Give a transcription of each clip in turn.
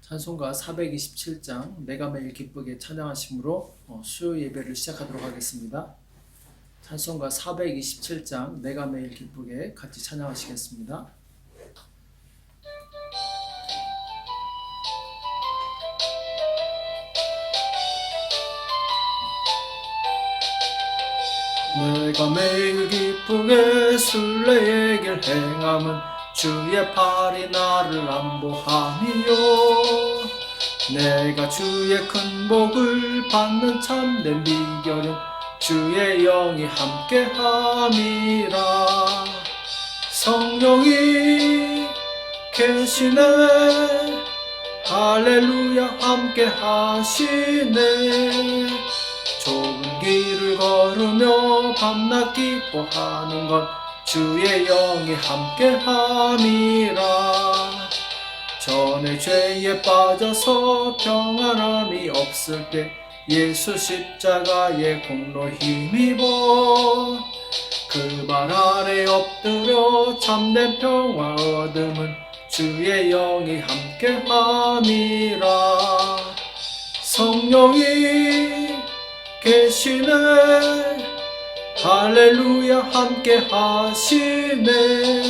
찬송가 427장 내가 매일 기쁘게 찬양하심으로 수요 예배를 시작하도록 하겠습니다. 찬송가 427장 내가 매일 기쁘게 같이 찬양하시겠습니다. 내가 매일 기쁘게 순례의 길 행함은 주의 팔이 나를 안보함이요, 내가 주의 큰 복을 받는 참된 비결은 주의 영이 함께함이라. 성령이 계시네, 할렐루야 함께하시네. 좁은 길을 걸으며 밤낮 기뻐하는 것 주의 영이 함께함이라. 전에 죄에 빠져서 평안함이 없을 때 예수 십자가의 공로 힘입어 그 발 아래 엎드려 참된 평화 얻음은 주의 영이 함께함이라. 성령이 계시네, 할렐루야 함께 하시네.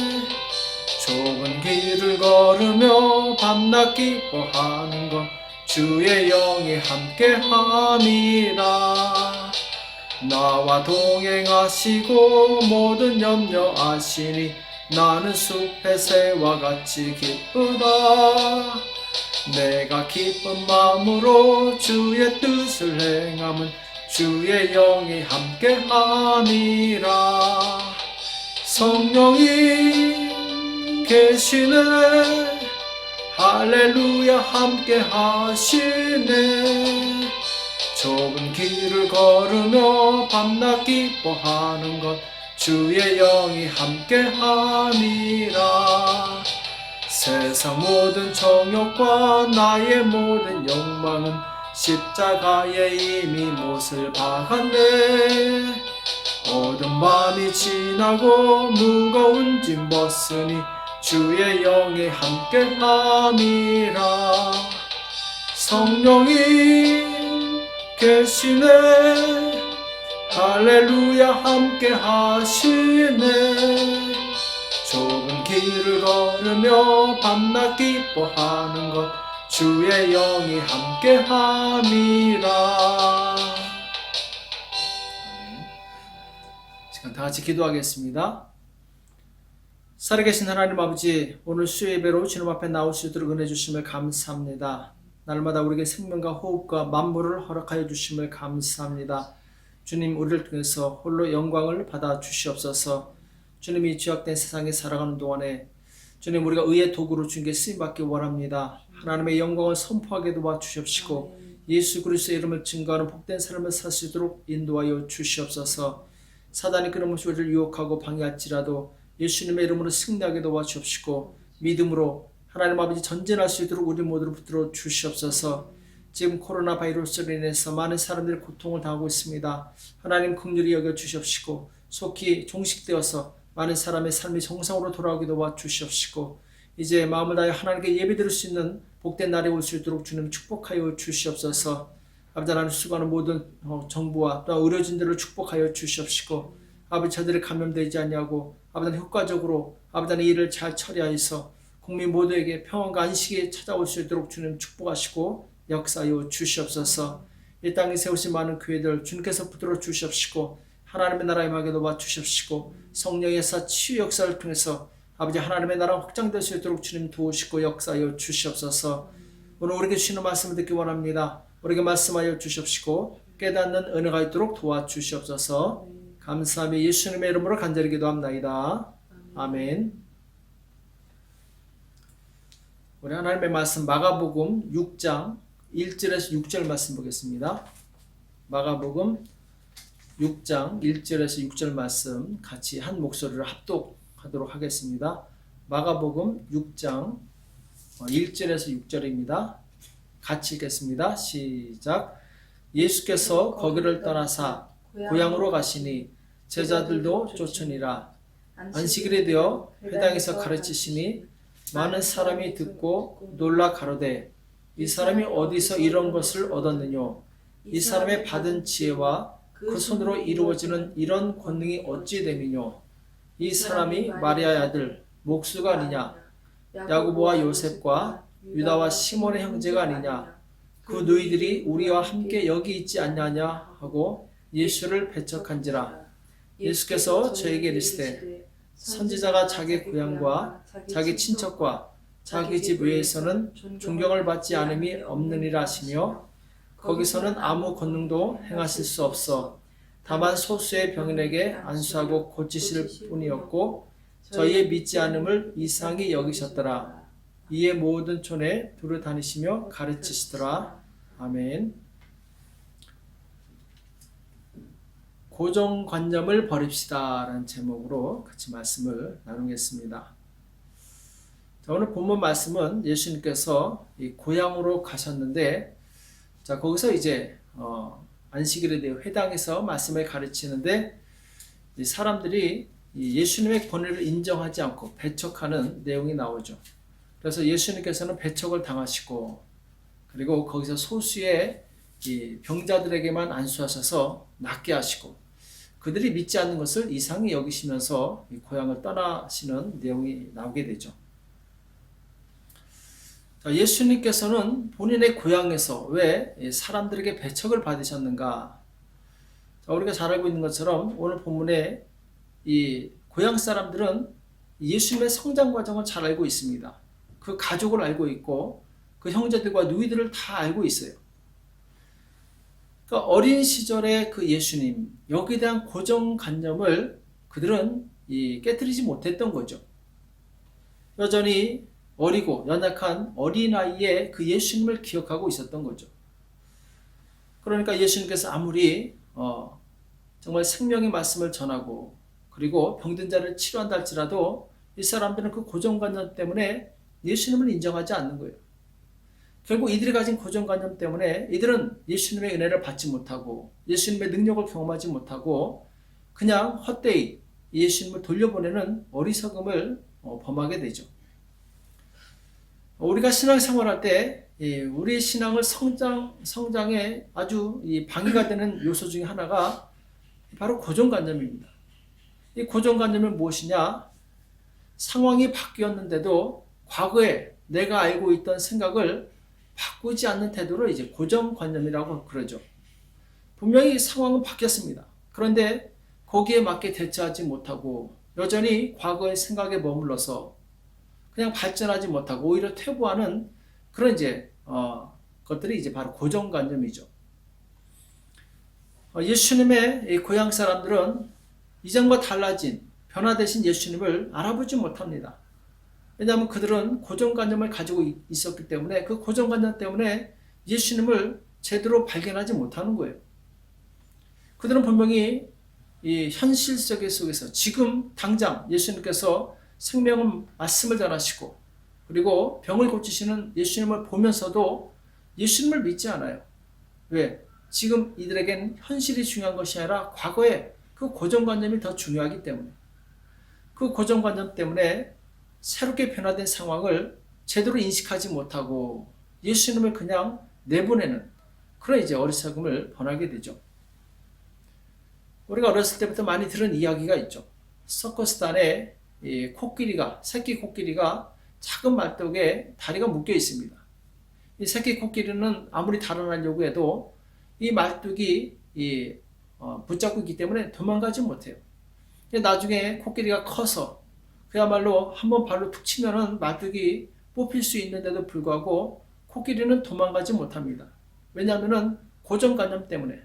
좁은 길을 걸으며 밤낮 기뻐하는 것 주의 영이 함께 함이라. 나와 동행하시고 모든 염려 아시니 나는 숲의 새와 같이 기쁘다. 내가 기쁜 마음으로 주의 뜻을 행함은 주의 영이 함께함이라. 성령이 계시네, 할렐루야 함께하시네. 좁은 길을 걸으며 밤낮 기뻐하는 것 주의 영이 함께함이라. 세상 모든 정욕과 나의 모든 욕망은 십자가에 이미 못을 박았네. 어두운 밤이 지나고 무거운 짐 벗으니 주의 영이 함께함이라. 성령이 계시네, 할렐루야 함께하시네. 좁은 길을 걸으며 밤낮 기뻐하는 것 주의 영이 함께함이라. 시간 다 같이 기도하겠습니다. 살아계신 하나님 아버지, 오늘 수요 예배로 주님 앞에 나올 수 있도록 은혜 주심을 감사합니다. 날마다 우리에게 생명과 호흡과 만물을 허락하여 주심을 감사합니다. 주님, 우리를 통해서 홀로 영광을 받아 주시옵소서. 주님이 죄악된 세상에 살아가는 동안에 주님, 우리가 의의 도구로 주님께 쓰임받기 원합니다. 하나님의 영광을 선포하게 도와주시옵시고 예수 그리스도의 이름을 증거하는 복된 삶을 살 수 있도록 인도하여 주시옵소서. 사단이 끊임없이 우리를 유혹하고 방해할지라도 예수님의 이름으로 승리하게 도와주옵시고 믿음으로 하나님 아버지 전진할 수 있도록 우리 모두를 붙들어 주시옵소서. 지금 코로나 바이러스로 인해서 많은 사람들이 고통을 당하고 있습니다. 하나님 긍휼히 여겨 주시옵시고 속히 종식되어서 많은 사람의 삶이 정상으로 돌아오게 도와주시옵시고 이제 마음을 다해 하나님께 예배드릴 수 있는 복된 날이 올 수 있도록 주님 축복하여 주시옵소서. 아버지 하나님, 수고하는 모든 정부와 또 의료진들을 축복하여 주시옵시고 아버지, 저들이 감염되지 아니하고 아버지 하나님 효과적으로 아버지 하나님 일을 잘 처리하여서 국민 모두에게 평안과 안식이 찾아올 수 있도록 주님 축복하시고 역사하여 주시옵소서. 이 땅에 세우신 많은 교회들 주님께서 붙들어 주시옵시고 하나님의 나라에 임하게 도와주시옵시고 성령의 사 치유 역사를 통해서 아버지 하나님의 나라가 확장될 수 있도록 주님 도우시고 역사하여 주시옵소서. 오늘 우리에게 주시는 말씀을 듣기 원합니다. 우리에게 말씀하여 주시옵시고 깨닫는 은혜가 있도록 도와주시옵소서. 감사하며 예수님의 이름으로 간절히 기도합나이다. 아멘. 우리 하나님의 말씀 마가복음 6장 1절에서 6절 말씀 보겠습니다. 마가복음 6장 1절에서 6절 말씀 같이 한 목소리로 합독하도록 하겠습니다. 마가복음 6장 1절에서 6절입니다. 같이 읽겠습니다. 시작. 예수께서 거기를 떠나사 고향으로 가시니 제자들도 쫓으니라. 안식일이 되어 회당에서 가르치시니 많은 사람이 듣고 놀라 가로되 이 사람이 어디서 이런 것을 얻었느뇨? 이 사람의 받은 지혜와 그 손으로 이루어지는 이런 권능이 어찌 됨이뇨? 이 사람이 마리아의 아들 목수가 아니냐? 야고보와 요셉과 유다와 시몬의 형제가 아니냐? 그 너희들이 우리와 함께 여기 있지 않냐냐 하고 예수를 배척한지라. 예수께서 저에게 이르시되 선지자가 자기 고향과 자기 친척과 자기 집 외에서는 존경을 받지 않음이 없느니라 하시며 거기서는 아무 권능도 행하실 수 없어 다만 소수의 병인에게 안수하고 고치실 뿐이었고 저희의 믿지 않음을 이상히 여기셨더라. 이에 모든 촌에 두루 다니시며 가르치시더라. 아멘. 고정관념을 버립시다 라는 제목으로 같이 말씀을 나누겠습니다. 자, 오늘 본문 말씀은 예수님께서 이 고향으로 가셨는데, 자, 거기서 이제 안식일에 대해 회당에서 말씀을 가르치는데, 이 사람들이 이 예수님의 권위를 인정하지 않고 배척하는 내용이 나오죠. 그래서 예수님께서는 배척을 당하시고, 그리고 거기서 소수의 이 병자들에게만 안수하셔서 낫게 하시고, 그들이 믿지 않는 것을 이상히 여기시면서 이 고향을 떠나시는 내용이 나오게 되죠. 예수님께서는 본인의 고향에서 왜 사람들에게 배척을 받으셨는가? 우리가 잘 알고 있는 것처럼 오늘 본문에 이 고향 사람들은 예수님의 성장 과정을 잘 알고 있습니다. 그 가족을 알고 있고 그 형제들과 누이들을 다 알고 있어요. 그러니까 어린 시절의 그 예수님, 여기에 대한 고정관념을 그들은 깨뜨리지 못했던 거죠. 여전히 어리고 연약한 어린아이의 그 예수님을 기억하고 있었던 거죠. 그러니까 예수님께서 아무리 정말 생명의 말씀을 전하고 그리고 병든 자를 치료한다 할지라도 이 사람들은 그 고정관념 때문에 예수님을 인정하지 않는 거예요. 결국 이들이 가진 고정관념 때문에 이들은 예수님의 은혜를 받지 못하고 예수님의 능력을 경험하지 못하고 그냥 헛되이 예수님을 돌려보내는 어리석음을 범하게 되죠. 우리가 신앙생활할 때 우리의 신앙을 성장에 아주 방해가 되는 요소 중에 하나가 바로 고정관념입니다. 이 고정관념은 무엇이냐? 상황이 바뀌었는데도 과거에 내가 알고 있던 생각을 바꾸지 않는 태도를 이제 고정관념이라고 그러죠. 분명히 상황은 바뀌었습니다. 그런데 거기에 맞게 대처하지 못하고 여전히 과거의 생각에 머물러서 그냥 발전하지 못하고 오히려 퇴보하는 그런 이제 것들이 이제 바로 고정관념이죠. 예수님의 고향 사람들은 이전과 달라진 변화되신 예수님을 알아보지 못합니다. 왜냐하면 그들은 고정관념을 가지고 있었기 때문에 그 고정관념 때문에 예수님을 제대로 발견하지 못하는 거예요. 그들은 분명히 이 현실 속에서 지금 당장 예수님께서 생명의 말씀을 전하시고 그리고 병을 고치시는 예수님을 보면서도 예수님을 믿지 않아요. 왜? 지금 이들에겐 현실이 중요한 것이 아니라 과거의 그 고정관념이 더 중요하기 때문에 그 고정관념 때문에 새롭게 변화된 상황을 제대로 인식하지 못하고 예수님을 그냥 내보내는 그런 이제 어리석음을 범하게 되죠. 우리가 어렸을 때부터 많이 들은 이야기가 있죠. 서커스단에 새끼 코끼리가 작은 말뚝에 다리가 묶여 있습니다. 이 새끼 코끼리는 아무리 달아나려고 해도 이 말뚝이 붙잡고 있기 때문에 도망가지 못해요. 나중에 코끼리가 커서 그야말로 한번 발로 툭 치면은 말뚝이 뽑힐 수 있는데도 불구하고 코끼리는 도망가지 못합니다. 왜냐하면은 고정관념 때문에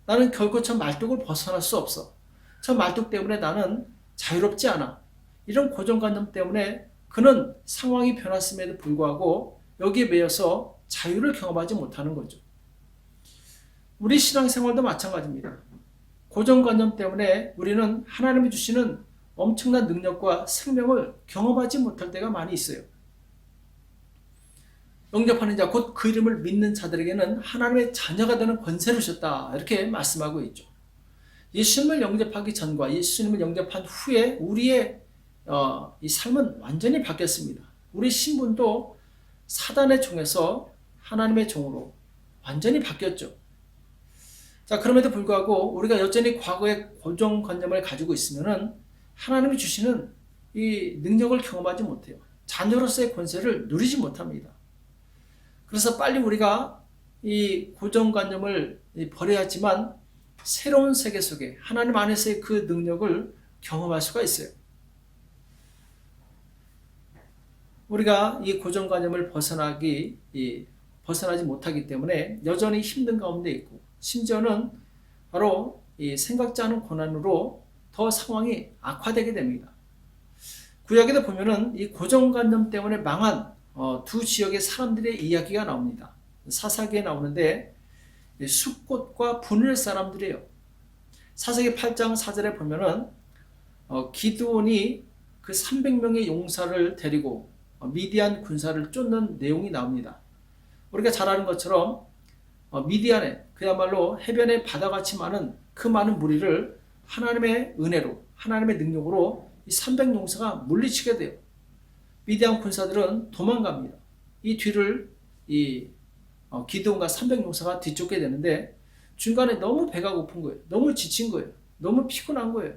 나는 결코 저 말뚝을 벗어날 수 없어. 저 말뚝 때문에 나는 자유롭지 않아. 이런 고정관념 때문에 그는 상황이 변했음에도 불구하고 여기에 매여서 자유를 경험하지 못하는 거죠. 우리 신앙생활도 마찬가지입니다. 고정관념 때문에 우리는 하나님이 주시는 엄청난 능력과 생명을 경험하지 못할 때가 많이 있어요. 영접하는 자, 곧 그 이름을 믿는 자들에게는 하나님의 자녀가 되는 권세를 주셨다. 이렇게 말씀하고 있죠. 예수님을 영접하기 전과 예수님을 영접한 후에 우리의 이 삶은 완전히 바뀌었습니다. 우리 신분도 사단의 종에서 하나님의 종으로 완전히 바뀌었죠. 자, 그럼에도 불구하고 우리가 여전히 과거의 고정관념을 가지고 있으면은 하나님이 주시는 이 능력을 경험하지 못해요. 자녀로서의 권세를 누리지 못합니다. 그래서 빨리 우리가 이 고정관념을 버려야지만 새로운 세계 속에 하나님 안에서의 그 능력을 경험할 수가 있어요. 우리가 이 고정관념을 벗어나지 못하기 때문에 여전히 힘든 가운데 있고, 심지어는 바로 이 생각지 않은 고난으로 더 상황이 악화되게 됩니다. 구약에도 보면은 이 고정관념 때문에 망한 두 지역의 사람들의 이야기가 나옵니다. 사사기에 나오는데 숫곳과 분을 사람들이에요. 사사기 8장 4절에 보면은 기드온이 그 300명의 용사를 데리고 미디안 군사를 쫓는 내용이 나옵니다. 우리가 잘 아는 것처럼 미디안에 그야말로 해변의 바다같이 많은 그 많은 무리를 하나님의 은혜로, 하나님의 능력으로 이 300용사가 물리치게 돼요. 미디안 군사들은 도망갑니다. 이 뒤를 기드온과 300용사가 뒤쫓게 되는데, 중간에 너무 배가 고픈 거예요. 너무 지친 거예요. 너무 피곤한 거예요.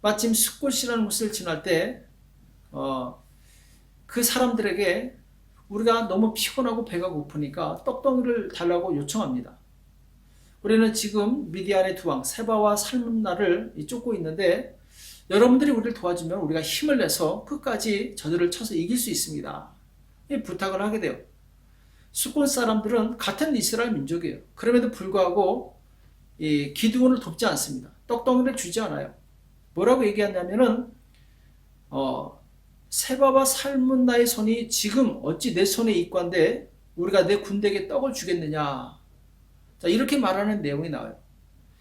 마침 숫곳이라는 곳을 지날 때 그 사람들에게 우리가 너무 피곤하고 배가 고프니까 떡덩이를 달라고 요청합니다. 우리는 지금 미디안의 두 왕 세바와 살문나를 쫓고 있는데, 여러분들이 우리를 도와주면 우리가 힘을 내서 끝까지 저들을 쳐서 이길 수 있습니다. 이 부탁을 하게 돼요. 숫곳 사람들은 같은 이스라엘 민족이에요. 그럼에도 불구하고 이 기드온을 돕지 않습니다. 떡덩이를 주지 않아요. 뭐라고 얘기하냐면은 세바와 살문나의 손이 지금 어찌 내 손에 있관데 우리가 내 군대에게 떡을 주겠느냐. 자, 이렇게 말하는 내용이 나와요.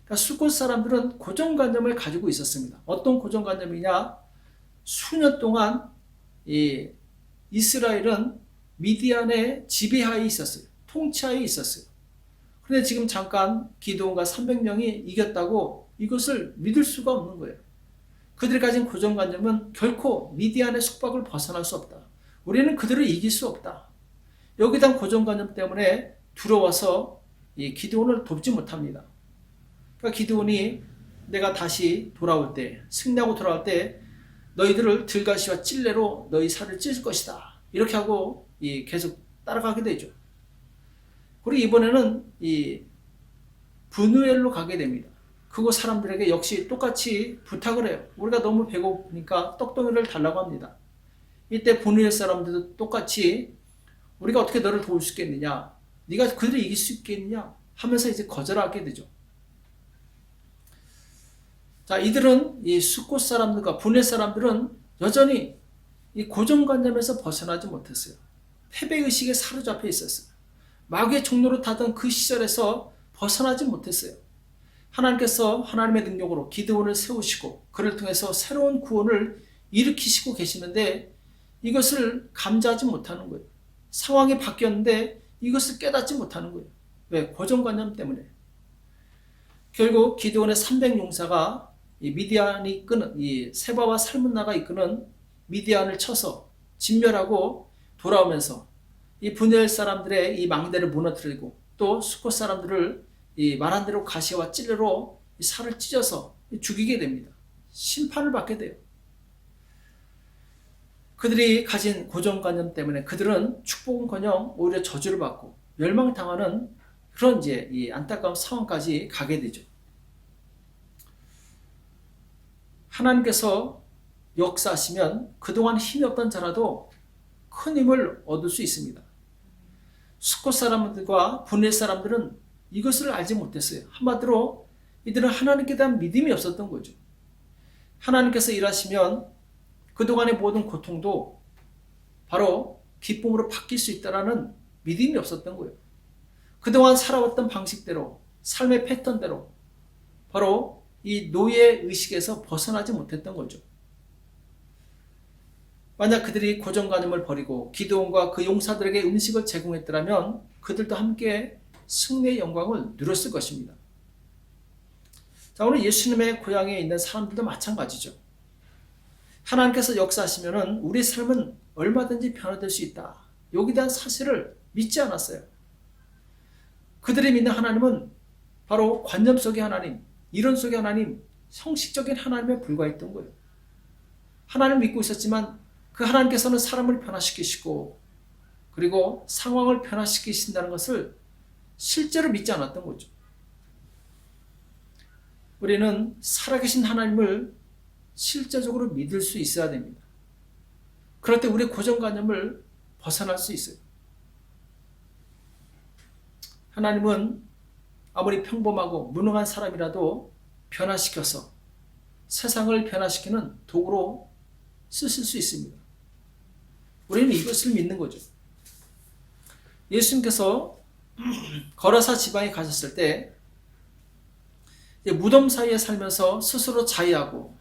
그러니까 숫곳 사람들은 고정관념을 가지고 있었습니다. 어떤 고정관념이냐? 수년 동안 이 이스라엘은 미디안의 지배하에 있었어요. 통치하에 있었어요. 그런데 지금 잠깐 기드온과 300명이 이겼다고 이것을 믿을 수가 없는 거예요. 그들이 가진 고정관념은 결코 미디안의 속박을 벗어날 수 없다. 우리는 그들을 이길 수 없다. 여기에 대한 고정관념 때문에 두려워서 이 기드온을 돕지 못합니다. 그러니까 기드온이 내가 다시 돌아올 때, 승리하고 돌아올 때 너희들을 들가시와 찔레로 너희 살을 찢을 것이다. 이렇게 하고 계속 따라가게 되죠. 그리고 이번에는 이 브누엘로 가게 됩니다. 그곳 사람들에게 역시 똑같이 부탁을 해요. 우리가 너무 배고프니까 떡덩이를 달라고 합니다. 이때 브누엘 사람들도 똑같이 우리가 어떻게 너를 도울 수 있겠느냐, 네가 그들을 이길 수 있겠느냐 하면서 이제 거절하게 되죠. 자, 이들은 이 숫곳 사람들과 브누엘 사람들은 여전히 이 고정관념에서 벗어나지 못했어요. 패배의식에 사로잡혀 있었어요. 마귀의 종로로 타던 그 시절에서 벗어나지 못했어요. 하나님께서 하나님의 능력으로 기드온을 세우시고 그를 통해서 새로운 구원을 일으키시고 계시는데 이것을 감지하지 못하는 거예요. 상황이 바뀌었는데 이것을 깨닫지 못하는 거예요. 왜? 고정관념 때문에. 결국 기드온의 300용사가 이 세바와 살문나가 이끄는 미디안을 쳐서 진멸하고 돌아오면서 이 브누엘 사람들의 이 망대를 무너뜨리고 또 숫곳 사람들을 이 말한 대로 가시와 찔레로 이 살을 찢어서 죽이게 됩니다. 심판을 받게 돼요. 그들이 가진 고정관념 때문에 그들은 축복은커녕 오히려 저주를 받고 멸망당하는 그런 이제 이 안타까운 상황까지 가게 되죠. 하나님께서 역사하시면 그동안 힘이 없던 자라도 큰 힘을 얻을 수 있습니다. 숫곳 사람들과 브누엘 사람들은 이것을 알지 못했어요. 한마디로 이들은 하나님께 대한 믿음이 없었던 거죠. 하나님께서 일하시면 그동안의 모든 고통도 바로 기쁨으로 바뀔 수 있다는 믿음이 없었던 거예요. 그동안 살아왔던 방식대로, 삶의 패턴대로 바로 이 노예 의식에서 벗어나지 못했던 거죠. 만약 그들이 고정관념을 버리고 기드온과 그 용사들에게 음식을 제공했더라면 그들도 함께 승리의 영광을 누렸을 것입니다. 자, 오늘 예수님의 고향에 있는 사람들도 마찬가지죠. 하나님께서 역사하시면 우리 삶은 얼마든지 변화될 수 있다. 여기에 대한 사실을 믿지 않았어요. 그들이 믿는 하나님은 바로 관념 속의 하나님, 이론 속의 하나님, 형식적인 하나님에 불과했던 거예요. 하나님을 믿고 있었지만 그 하나님께서는 사람을 변화시키시고 그리고 상황을 변화시키신다는 것을 실제로 믿지 않았던 거죠. 우리는 살아계신 하나님을 실제적으로 믿을 수 있어야 됩니다. 그럴 때 우리의 고정관념을 벗어날 수 있어요. 하나님은 아무리 평범하고 무능한 사람이라도 변화시켜서 세상을 변화시키는 도구로 쓰실 수 있습니다. 우리는 이것을 믿는 거죠. 예수님께서 거라사 지방에 가셨을 때 무덤 사이에 살면서 스스로 자의하고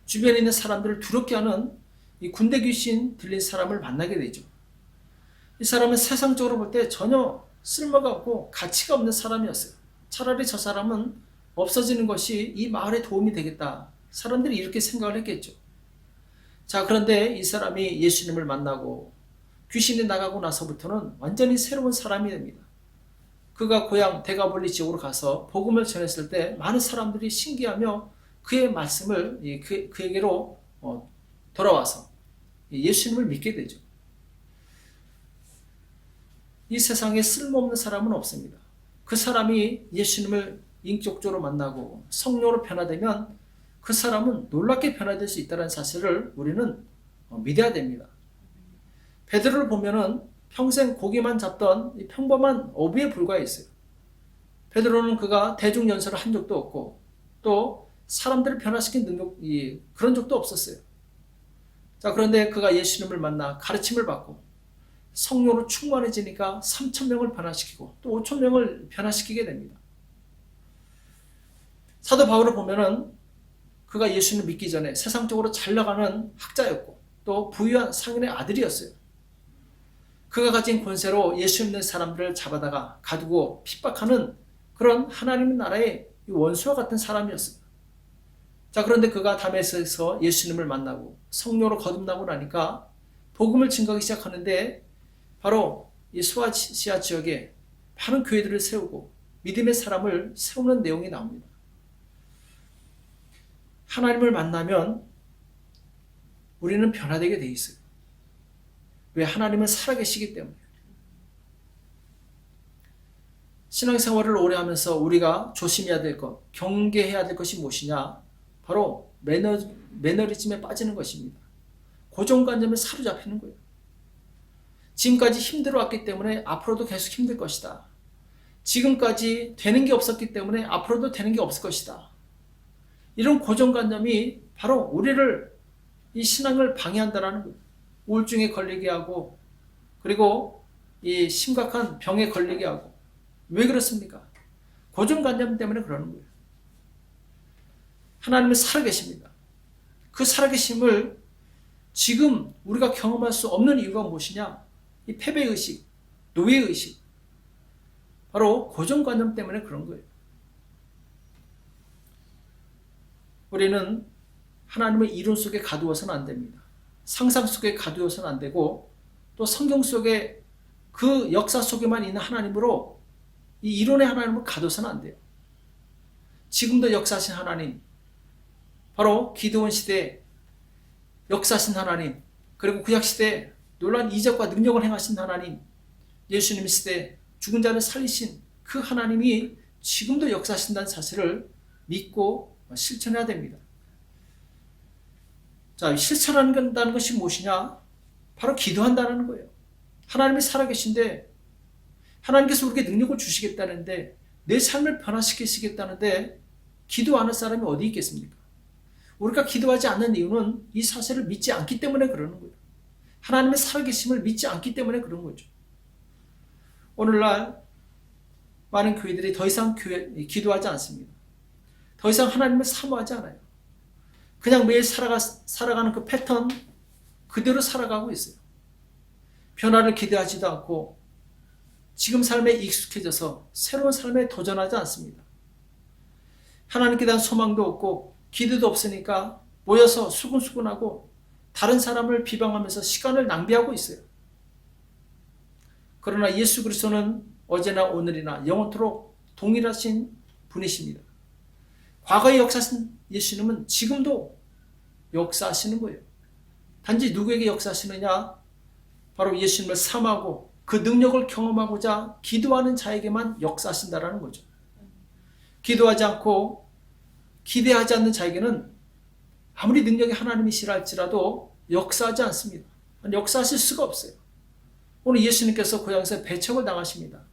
주변에 있는 사람들을 두렵게 하는 이 군대 귀신 들린 사람을 만나게 되죠. 이 사람은 세상적으로 볼 때 전혀 쓸모가 없고 가치가 없는 사람이었어요. 차라리 저 사람은 없어지는 것이 이 마을에 도움이 되겠다. 사람들이 이렇게 생각을 했겠죠. 자, 그런데 이 사람이 예수님을 만나고 귀신이 나가고 나서부터는 완전히 새로운 사람이 됩니다. 그가 고향 데가볼리 지역으로 가서 복음을 전했을 때 많은 사람들이 신기하며 그의 말씀을 그에게로 돌아와서 예수님을 믿게 되죠. 이 세상에 쓸모없는 사람은 없습니다. 그 사람이 예수님을 인격적으로 만나고 성령으로 변화되면 그 사람은 놀랍게 변화될 수 있다는 사실을 우리는 믿어야 됩니다. 베드로를 보면은 평생 고기만 잡던 평범한 어부에 불과했어요. 베드로는 그가 대중연설을 한 적도 없고 또 사람들을 변화시킨 능력이 그런 적도 없었어요. 자, 그런데 그가 예수님을 만나 가르침을 받고 성령으로 충만해지니까 3,000명을 변화시키고 또 5,000명을 변화시키게 됩니다. 사도 바울을 보면은 그가 예수님을 믿기 전에 세상적으로 잘 나가는 학자였고 또 부유한 상인의 아들이었어요. 그가 가진 권세로 예수 믿는 사람들을 잡아다가 가두고 핍박하는 그런 하나님의 나라의 원수와 같은 사람이었습니다. 자, 그런데 그가 다메섹에서 예수님을 만나고 성령으로 거듭나고 나니까 복음을 증거하기 시작하는데 바로 이 소아시아 지역에 많은 교회들을 세우고 믿음의 사람을 세우는 내용이 나옵니다. 하나님을 만나면 우리는 변화되게 돼 있어요. 왜? 하나님은 살아계시기 때문에. 신앙생활을 오래 하면서 우리가 조심해야 될 것, 경계해야 될 것이 무엇이냐? 바로 매너리즘에 빠지는 것입니다. 고정관념에 사로잡히는 거예요. 지금까지 힘들어왔기 때문에 앞으로도 계속 힘들 것이다. 지금까지 되는 게 없었기 때문에 앞으로도 되는 게 없을 것이다. 이런 고정관념이 바로 우리를 이 신앙을 방해한다라는 거예요. 우울증에 걸리게 하고 그리고 이 심각한 병에 걸리게 하고. 왜 그렇습니까? 고정관념 때문에 그러는 거예요. 하나님은 살아계십니다. 그 살아계심을 지금 우리가 경험할 수 없는 이유가 무엇이냐? 이 패배의식, 노예의식, 바로 고정관념 때문에 그런 거예요. 우리는 하나님의 이론 속에 가두어서는 안 됩니다. 상상 속에 가두어서는 안 되고 또 성경 속에 그 역사 속에만 있는 하나님으로 이 이론의 하나님을 가둬서는 안 돼요. 지금도 역사하신 하나님, 바로 기드온 시대에 역사하신 하나님, 그리고 구약 시대에 놀라운 이적과 능력을 행하신 하나님, 예수님 시대에 죽은 자를 살리신 그 하나님이 지금도 역사하신다는 사실을 믿고 실천해야 됩니다. 자, 실천한다는 것이 무엇이냐? 바로 기도한다는 거예요. 하나님이 살아계신데 하나님께서 우리에게 능력을 주시겠다는데 내 삶을 변화시키시겠다는데 기도하는 사람이 어디 있겠습니까? 우리가 기도하지 않는 이유는 이 사실을 믿지 않기 때문에 그러는 거예요. 하나님의 살아계심을 믿지 않기 때문에 그런 거죠. 오늘날 많은 교회들이 더 이상 기도하지 않습니다. 더 이상 하나님을 사모하지 않아요. 그냥 매일 살아가는 그 패턴 그대로 살아가고 있어요. 변화를 기대하지도 않고 지금 삶에 익숙해져서 새로운 삶에 도전하지 않습니다. 하나님께 대한 소망도 없고 기대도 없으니까 모여서 수근수근하고 다른 사람을 비방하면서 시간을 낭비하고 있어요. 그러나 예수 그리스도는 어제나 오늘이나 영원토록 동일하신 분이십니다. 과거에 역사하신 예수님은 지금도 역사하시는 거예요. 단지 누구에게 역사하시느냐? 바로 예수님을 삼하고 그 능력을 경험하고자 기도하는 자에게만 역사하신다라는 거죠. 기도하지 않고 기대하지 않는 자에게는 아무리 능력이 하나님이시라 할지라도 역사하지 않습니다. 역사하실 수가 없어요. 오늘 예수님께서 고향에서 배척을 당하십니다.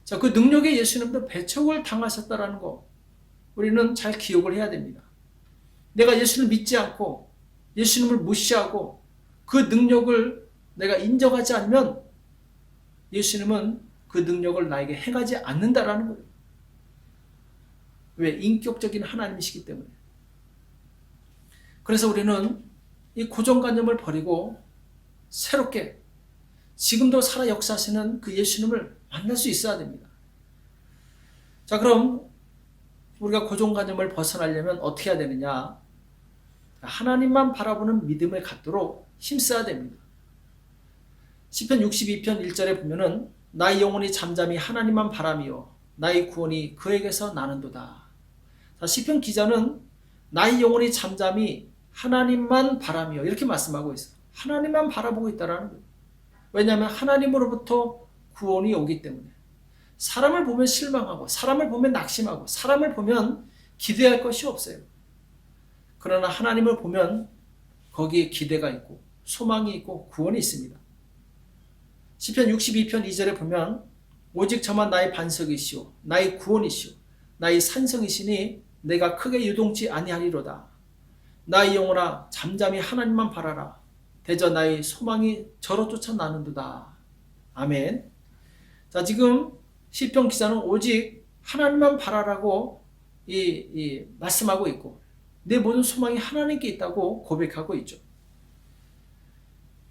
자, 그 능력의 예수님도 배척을 당하셨다라는 거 우리는 잘 기억을 해야 됩니다. 내가 예수를 믿지 않고 예수님을 무시하고 그 능력을 내가 인정하지 않으면 예수님은 그 능력을 나에게 행하지 않는다라는 거예요. 왜? 인격적인 하나님이시기 때문에. 그래서 우리는 이 고정관념을 버리고 새롭게 지금도 살아 역사하시는 그 예수님을 만날 수 있어야 됩니다. 자, 그럼 우리가 고정관념을 벗어나려면 어떻게 해야 되느냐? 하나님만 바라보는 믿음을 갖도록 힘써야 됩니다. 시편 62편 1절에 보면은 나의 영혼이 잠잠히 하나님만 바라며 나의 구원이 그에게서 나는도다. 자, 시편 기자는 나의 영혼이 잠잠히 하나님만 바라며 이렇게 말씀하고 있어요. 하나님만 바라보고 있다라는 거예요. 왜냐하면 하나님으로부터 구원이 오기 때문에. 사람을 보면 실망하고 사람을 보면 낙심하고 사람을 보면 기대할 것이 없어요. 그러나 하나님을 보면 거기에 기대가 있고 소망이 있고 구원이 있습니다. 시편 62편 2절에 보면 오직 저만 나의 반석이시오 나의 구원이시오 나의 산성이시니 내가 크게 유동치 아니하리로다. 나의 영혼아 잠잠히 하나님만 바라라. 대저 나의 소망이 저로 쫓아나는도다. 아멘. 자, 지금 시편 기자는 오직 하나님만 바라라고 말씀하고 있고 내 모든 소망이 하나님께 있다고 고백하고 있죠.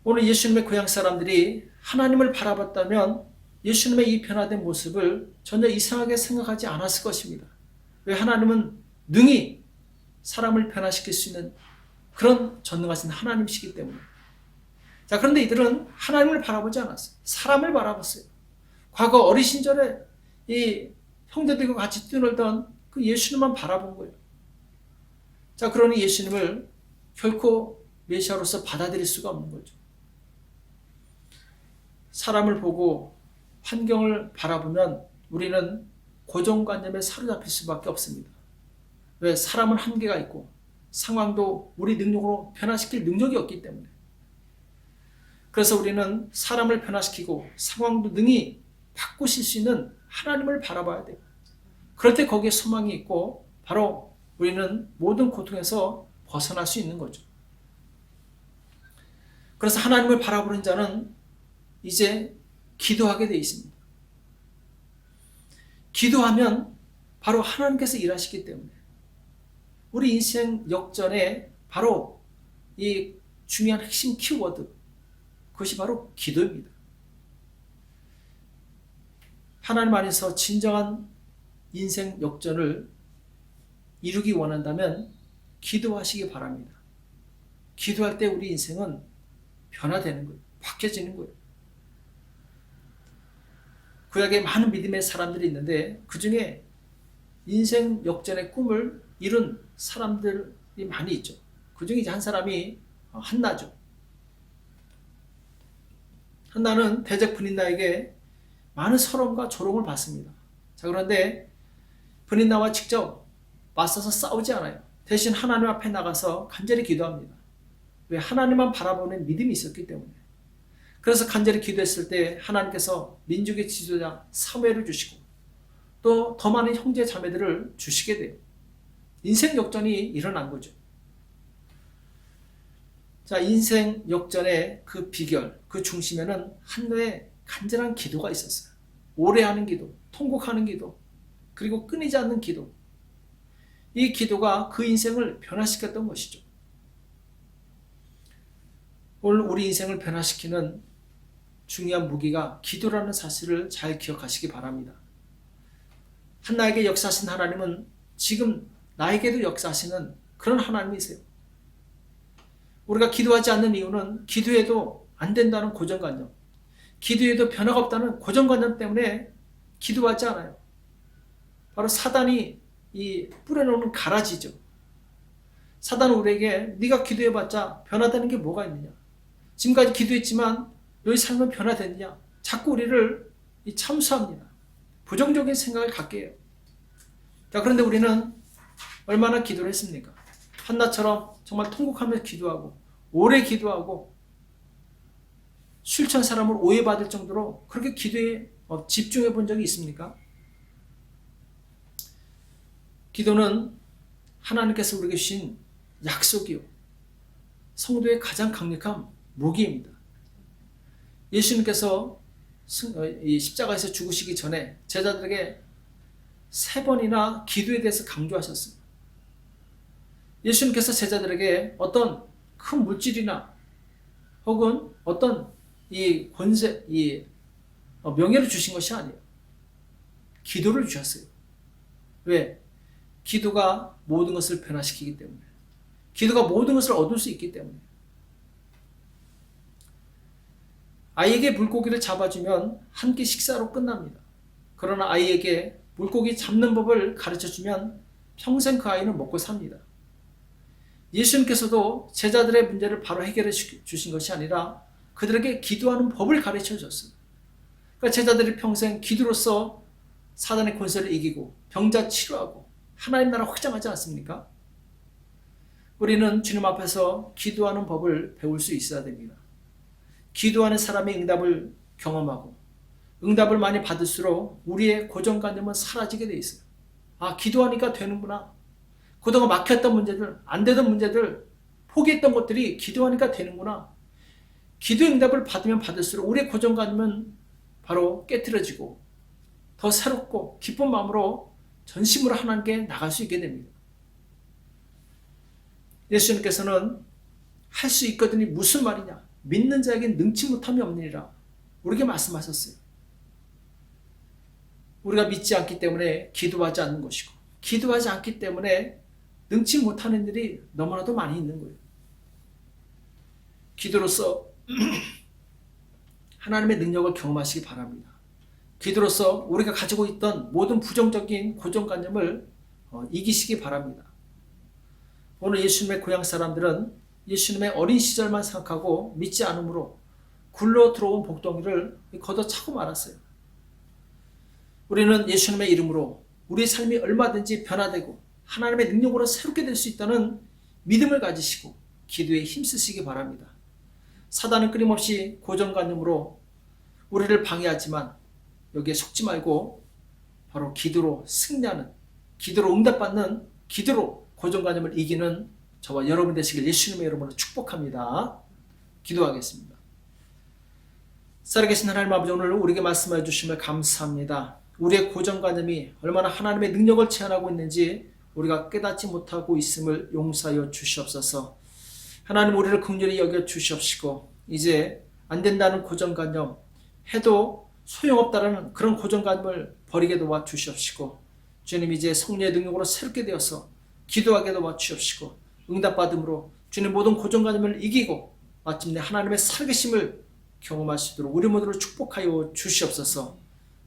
오늘 예수님의 고향 사람들이 하나님을 바라봤다면 예수님의 이 변화된 모습을 전혀 이상하게 생각하지 않았을 것입니다. 왜? 하나님은 능히 사람을 변화시킬 수 있는 그런 전능하신 하나님이시기 때문에. 자, 그런데 이들은 하나님을 바라보지 않았어요. 사람을 바라봤어요. 과거 어린 시절에 이 형제들과 같이 뛰놀던 그 예수님만 바라본 거예요. 자, 그러니 예수님을 결코 메시아로서 받아들일 수가 없는 거죠. 사람을 보고 환경을 바라보면 우리는 고정관념에 사로잡힐 수밖에 없습니다. 왜? 사람은 한계가 있고 상황도 우리 능력으로 변화시킬 능력이 없기 때문에. 그래서 우리는 사람을 변화시키고 상황도 능히 바꾸실 수 있는 하나님을 바라봐야 돼요. 그럴 때 거기에 소망이 있고 바로 우리는 모든 고통에서 벗어날 수 있는 거죠. 그래서 하나님을 바라보는 자는 이제 기도하게 되어 있습니다. 기도하면 바로 하나님께서 일하시기 때문에 우리 인생 역전에 바로 이 중요한 핵심 키워드 그것이 바로 기도입니다. 하나님 안에서 진정한 인생 역전을 이루기 원한다면 기도하시기 바랍니다. 기도할 때 우리 인생은 변화되는 거예요. 바뀌어지는 거예요. 구약에 많은 믿음의 사람들이 있는데 그 중에 인생 역전의 꿈을 이룬 사람들이 많이 있죠. 그 중에 이제 한 사람이 한나죠. 한나는 대적 분인나에게 많은 서름과 조롱을 받습니다. 자, 그런데 분인나와 직접 맞서서 싸우지 않아요. 대신 하나님 앞에 나가서 간절히 기도합니다. 왜? 하나님만 바라보는 믿음이 있었기 때문에. 그래서 간절히 기도했을 때 하나님께서 민족의 지도자 사무엘을 주시고 또 더 많은 형제 자매들을 주시게 돼요. 인생 역전이 일어난 거죠. 자, 인생 역전의 그 비결, 그 중심에는 한나의 간절한 기도가 있었어요. 오래 하는 기도, 통곡하는 기도, 그리고 끊이지 않는 기도. 이 기도가 그 인생을 변화시켰던 것이죠. 오늘 우리 인생을 변화시키는 중요한 무기가 기도라는 사실을 잘 기억하시기 바랍니다. 한나에게 역사하신 하나님은 지금 나에게도 역사하시는 그런 하나님이세요. 우리가 기도하지 않는 이유는 기도해도 안 된다는 고정관념, 기도에도 변화가 없다는 고정관념 때문에 기도하지 않아요. 바로 사단이 이 뿌려놓는 가라지죠. 사단은 우리에게 네가 기도해봤자 변화되는 게 뭐가 있느냐, 지금까지 기도했지만 너희 삶은 변화됐느냐, 자꾸 우리를 참수합니다. 부정적인 생각을 갖게 해요. 자, 그런데 우리는 얼마나 기도를 했습니까? 한나처럼 정말 통곡하며 기도하고 오래 기도하고 술 취한 사람을 오해받을 정도로 그렇게 기도에 집중해 본 적이 있습니까? 기도는 하나님께서 우리에게 주신 약속이요, 성도의 가장 강력한 무기입니다. 예수님께서 이 십자가에서 죽으시기 전에 제자들에게 3번이나 기도에 대해서 강조하셨습니다. 예수님께서 제자들에게 어떤 큰 물질이나 혹은 어떤 이 권세, 명예를 주신 것이 아니에요. 기도를 주셨어요. 왜? 기도가 모든 것을 변화시키기 때문에, 기도가 모든 것을 얻을 수 있기 때문에. 아이에게 물고기를 잡아주면 한 끼 식사로 끝납니다. 그러나 아이에게 물고기 잡는 법을 가르쳐주면 평생 그 아이는 먹고 삽니다. 예수님께서도 제자들의 문제를 바로 해결해 주신 것이 아니라 그들에게 기도하는 법을 가르쳐 줬어요. 그러니까 제자들이 평생 기도로서 사단의 권세를 이기고 병자 치료하고 하나님 나라 확장하지 않습니까? 우리는 주님 앞에서 기도하는 법을 배울 수 있어야 됩니다. 기도하는 사람이 응답을 경험하고 응답을 많이 받을수록 우리의 고정관념은 사라지게 돼 있어요. 아, 기도하니까 되는구나. 그동안 막혔던 문제들, 안 되던 문제들, 포기했던 것들이 기도하니까 되는구나. 기도 응답을 받으면 받을수록 우리의 고정관념은 바로 깨트려지고 더 새롭고 기쁜 마음으로 전심으로 하나님께 나갈 수 있게 됩니다. 예수님께서는 할 수 있거든이 무슨 말이냐, 믿는 자에게 능치 못함이 없느니라 우리에게 말씀하셨어요. 우리가 믿지 않기 때문에 기도하지 않는 것이고, 기도하지 않기 때문에 능치 못하는 일이 너무나도 많이 있는 거예요. 기도로서 하나님의 능력을 경험하시기 바랍니다. 기도로서 우리가 가지고 있던 모든 부정적인 고정관념을 이기시기 바랍니다. 오늘 예수님의 고향 사람들은 예수님의 어린 시절만 생각하고 믿지 않으므로 굴러 들어온 복덩이를 걷어차고 말았어요. 우리는 예수님의 이름으로 우리의 삶이 얼마든지 변화되고 하나님의 능력으로 새롭게 될 수 있다는 믿음을 가지시고 기도에 힘쓰시기 바랍니다. 사단은 끊임없이 고정관념으로 우리를 방해하지만 여기에 속지 말고 바로 기도로 승리하는, 기도로 응답받는, 기도로 고정관념을 이기는 저와 여러분 되시길 예수님의 이름으로 축복합니다. 기도하겠습니다. 살아계신 하나님 아버지, 오늘 우리에게 말씀해 주심을 감사합니다. 우리의 고정관념이 얼마나 하나님의 능력을 제한하고 있는지 우리가 깨닫지 못하고 있음을 용서하여 주시옵소서. 하나님, 우리를 긍휼히 여겨 주시옵시고 이제 안 된다는 고정관념, 해도 소용없다는 그런 고정관념을 버리게 도와 주시옵시고, 주님 이제 성령의 능력으로 새롭게 되어서 기도하게 도와 주시옵시고 응답받음으로 주님 모든 고정관념을 이기고 마침내 하나님의 살아계심을 경험할 수 있도록 우리 모두를 축복하여 주시옵소서.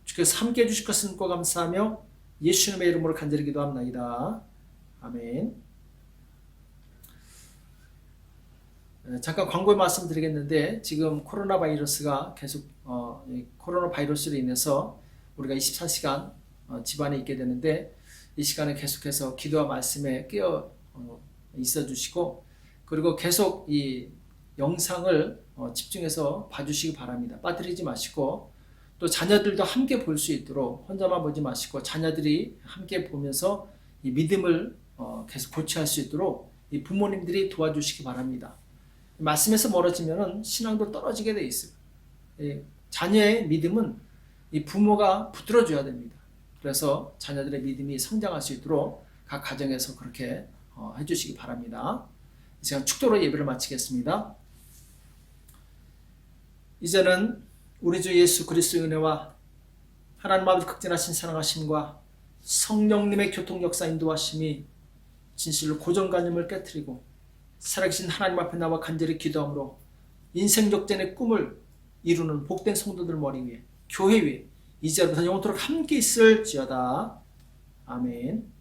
주께서 함께해 주실 것을 믿고 감사하며 예수님의 이름으로 간절히 기도합나이다. 아멘. 잠깐 광고의 말씀 드리겠는데, 지금 코로나 바이러스가 계속 코로나 바이러스로 인해서 우리가 24시간 집안에 있게 되는데, 이 시간에 계속해서 기도와 말씀에 깨어 있어 주시고, 그리고 계속 이 영상을 집중해서 봐주시기 바랍니다. 빠뜨리지 마시고, 또 자녀들도 함께 볼 수 있도록 혼자만 보지 마시고 자녀들이 함께 보면서 이 믿음을 계속 고취할 수 있도록 이 부모님들이 도와주시기 바랍니다. 말씀에서 멀어지면 신앙도 떨어지게 돼 있어요. 자녀의 믿음은 이 부모가 붙들어줘야 됩니다. 그래서 자녀들의 믿음이 성장할 수 있도록 각 가정에서 그렇게 해주시기 바랍니다. 제가 축도로 예배를 마치겠습니다. 이제는 우리 주 예수 그리스도의 은혜와 하나님 아버지 극진하신 사랑하심과 성령님의 교통 역사 인도하심이 진실로 고정관념을 깨트리고 살아계신 하나님 앞에 나와 간절히 기도함으로 인생 역전의 꿈을 이루는 복된 성도들 머리 위에, 교회 위에 이제부터 영원토록 함께 있을지어다. 아멘.